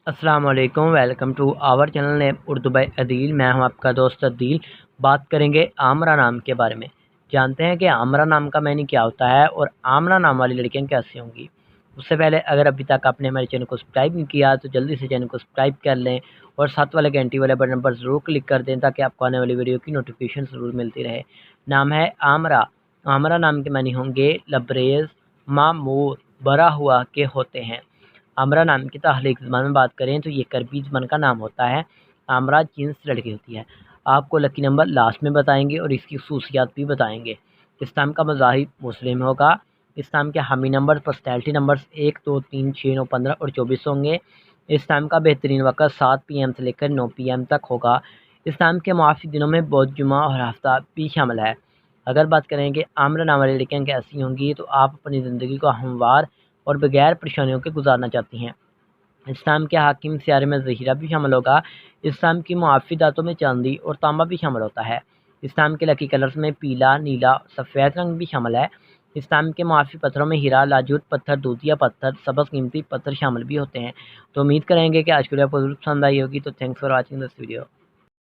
अस्सलाम वालेकुम, welcome to our channel name Urdu by Adeel. मैं हूं आपका दोस्त अदील। बात करेंगे आमरा नाम के बारे में। जानते हैं कि आमरा नाम का मैनी क्या होता है और आमरा नाम वाली लड़कियां कैसी होंगी। उससे पहले अगर अभी तक आपने हमारे चैनल को सब्सक्राइब नहीं किया तो जल्दी से चैनल को सब्सक्राइब कर लें और साथ वाले घंटी वाले बटन पर ज़रूर क्लिक कर दें ताकि आपको आने वाली वीडियो की नोटिफिकेशन ज़रूर मिलती रहे। नाम है आमरा। आमरा नाम के मैनी होंगे लबरेज़, मामूर, बरा हुआ के होते हैं। आमरा नाम की तहलीक ज़बान में बात करें तो ये करबी ज़बान का नाम होता है। आमरा जिन्स लड़की होती है। आपको लकी नंबर लास्ट में बताएंगे और इसकी खसूसियात भी बताएंगे। इस्लाम का मज़ाहिब मुस्लिम होगा। इस्लाम के हामी नंबर पर्सनैलिटी नंबर्स 1, 2, 3, 6, 9, 15 और 24 होंगे। इस्लाम का बेहतरीन वक़्त 7 PM से लेकर 9 PM तक होगा। इस्लाम के मुआफ़ी दिनों में बुध, जुमा और हफ्ता भी शामिल है। अगर बात करें कि आमरा नाम वाली लड़कियाँ कैसी होंगी तो आप अपनी ज़िंदगी को हमवार और बगैर परेशानियों के गुजारना चाहती हैं। इस्लाम के हाकिम सियारे में ज़हीरा भी शामिल होगा। इस्लाम की मुआफ़ी दातों में चांदी और तांबा भी शामिल होता है। इस्लाम के लकी कलर्स में पीला, नीला, सफ़ेद रंग भी शामिल है। इस्लाम के मुआफ़ी पत्थरों में हीरा, लाजूद पत्थर, दूधिया पत्थर, सबस कीमती पत्थर शामिल भी होते हैं। तो उम्मीद करेंगे कि आज की वीडियो आपको ज़रूर पसंद आई होगी। तो thanks for watching this video.